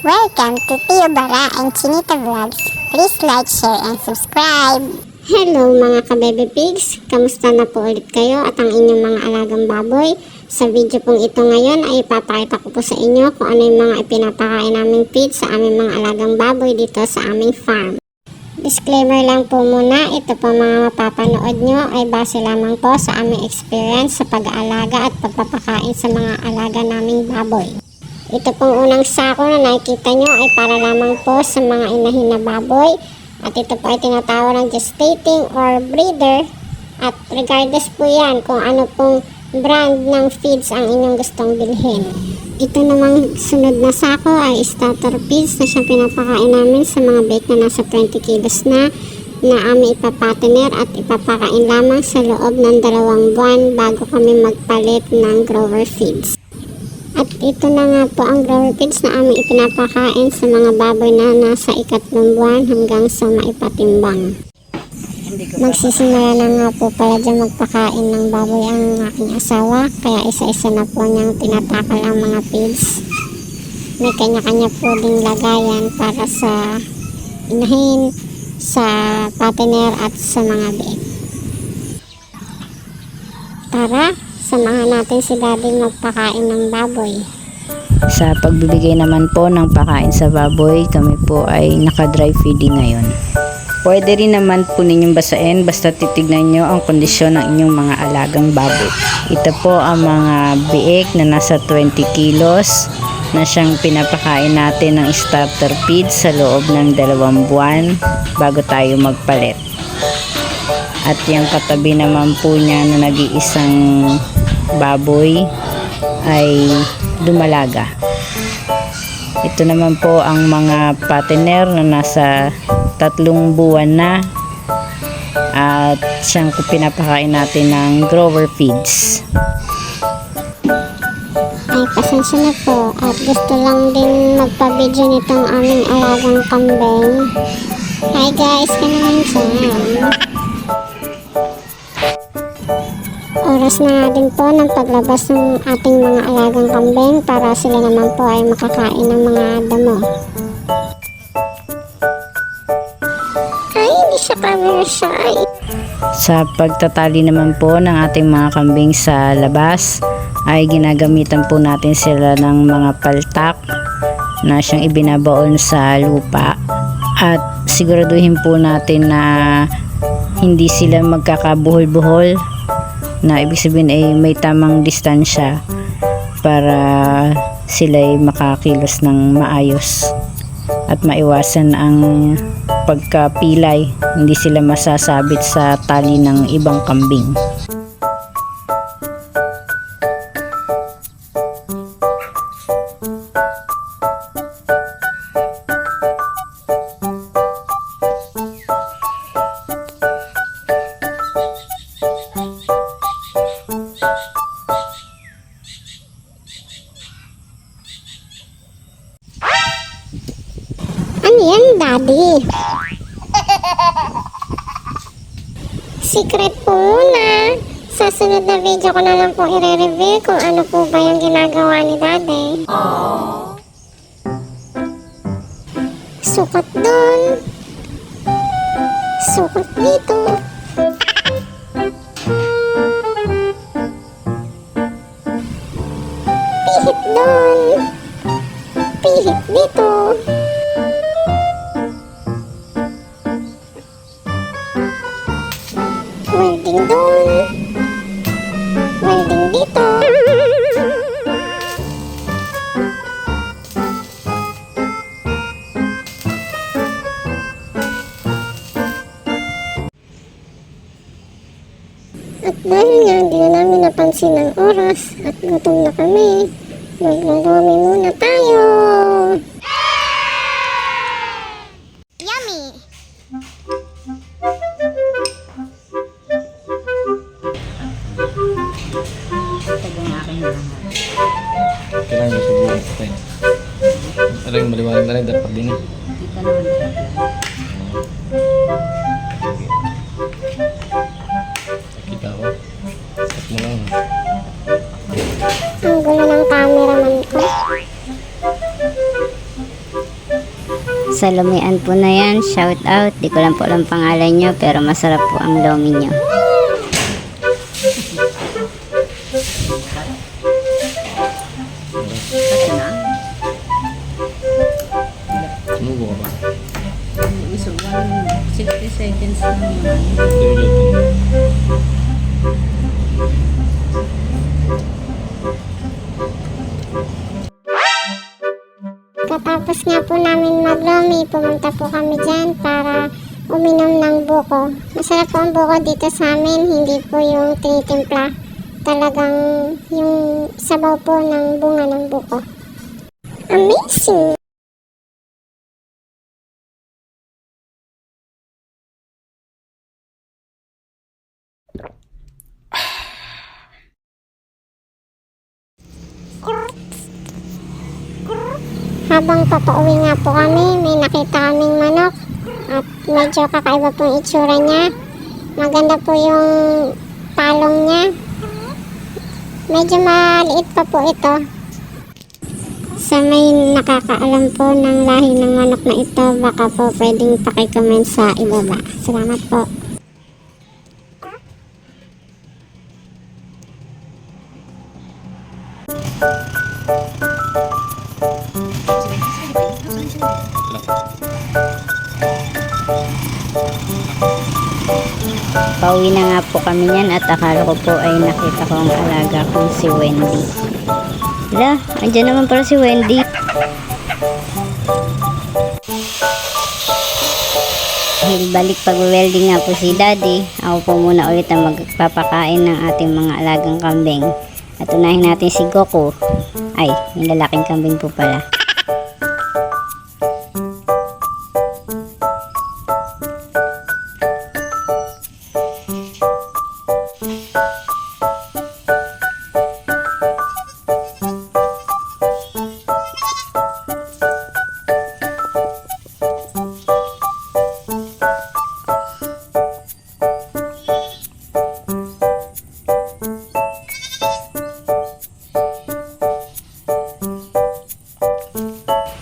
Welcome to Tio Bara and Chinita Vlogs. Please like, share, and subscribe. Hello mga kabebe pigs! Kamusta na po ulit kayo at ang inyong mga alagang baboy? Sa video pong ito ngayon ay ipapakita ko po sa inyo kung ano yung mga ipinapakain naming feed sa aming mga alagang baboy dito sa aming farm. Disclaimer lang po muna, ito po mga mapapanood nyo ay base lamang po sa aming experience sa pag-aalaga at pagpapakain sa mga alaga naming baboy. Ito pong unang sako na nakikita nyo ay para lamang po sa mga inahin na baboy. At ito po ay tinatawag ng gestating or breeder. At regardless po yan kung ano pong brand ng feeds ang inyong gustong bilhin. Ito namang sunod na sako ay starter feeds na siyang pinapakain namin sa mga bake na nasa 20 kilos na aming ipapatiner at ipapakain lamang sa loob ng 2 buwan bago kami magpalit ng grower feeds. At ito na nga po ang grower feeds na aming ipinapakain sa mga baboy na nasa 3 buwan hanggang sa maipatimbang. Magsisimula na nga po pala dyan magpakain ng baboy ang aking asawa, kaya isa-isa na po niyang tinatakal ang mga feeds. May kanya-kanya po ding lagayan para sa inahin, sa patiner at sa mga bake. Tara! Samahan natin si Daddy magpakain ng baboy. Sa pagbibigay naman po ng pakain sa baboy, kami po ay naka-dry feeding ngayon. Pwede rin naman po ninyong basain basta titignan nyo ang kondisyon ng inyong mga alagang baboy. Ito po ang mga biik na nasa 20 kilos na siyang pinapakain natin ng starter feed sa loob ng 2 buwan bago tayo magpalit. At yung katabi naman po niya na nag-iisang baboy ay dumalaga. Ito naman po ang mga patiner na nasa 3 buwan na at siyang pinapakain natin ng grower feeds. Ay, pasensya na po at gusto lang din magpa-video nitong aming alagang kambing. Hi guys, kanaman dyan. Oras na nga din po ng paglabas ng ating mga alagang kambing para sila naman po ay makakain ng mga damo. Ay, hindi siya camera shy. Sa pagtatali naman po ng ating mga kambing sa labas ay ginagamitan po natin sila ng mga paltak na siyang ibinabaon sa lupa at siguraduhin po natin na hindi sila magkakabuhol-buhol, na ibig sabihin ay may tamang distansya para sila ay makakilos ng maayos at maiwasan ang pagkapilay, hindi sila masasabit sa tali ng ibang kambing. Ano yan, Daddy? Secret po muna. Sa sunod na video ko na lang po i-review kung ano po ba yung ginagawa ni Daddy. Sukat doon. Sukat dito. Pihit doon. Pihit dito. Welding doon. Welding dito. At dahil nga hindi na namin napansin ang oras at gutom na kami, maglulumi muna tayo. Yummy! Kailangan mo siguro tayo. Ano yung maliwanag na rin dapat din eh. Kita ko. Set mo lang. Ang gulo ng cameraman ko. Sa lumian po na yan, shout out. Di ko lang po alam pangalan nyo, pero masarap po ang lomi nyo. Sumubo ka ba? So, 60 seconds lang naman. Katapos nga po namin maglomi, pumunta po kami dyan para uminom ng buko. Masarap po ang buko dito sa amin, hindi po yung tinitimpla. Talagang yung sabaw po ng bunga ng buko. Amazing! Habang papauwi nga po kami, may nakita kaming manok at medyo kakaiba po yung itsura niya. Maganda po yung talong niya. Medyo maliit pa po ito. Sa may nakakaalam po ng lahi ng manok na ito, baka po pwedeng pakicomment sa ibaba. Salamat po. Pauwi na nga po kami niyan at akala ko po ay nakita ko ang alaga kong si Wendy. Hala, andyan naman pala si Wendy. Dahil balik pag-welding nga po si Daddy, ako po muna ulit ang magpapakain ng ating mga alagang kambing. At unahin natin si Goku. Ay, may lalaking kambing po pala.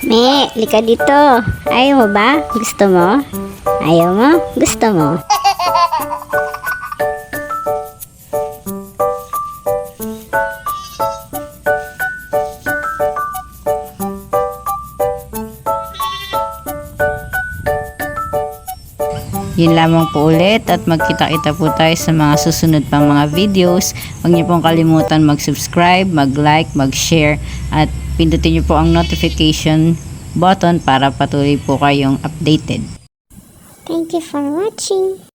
Me, lika dito. Ayaw mo ba? Gusto mo? Ayaw mo? Gusto mo? Yun lamang po ulit at magkita-kita po tayo sa mga susunod pang mga videos. Huwag niyo pong kalimutan mag-subscribe, mag-like, mag-share at pindutin niyo po ang notification button para patuloy po kayong updated. Thank you for watching.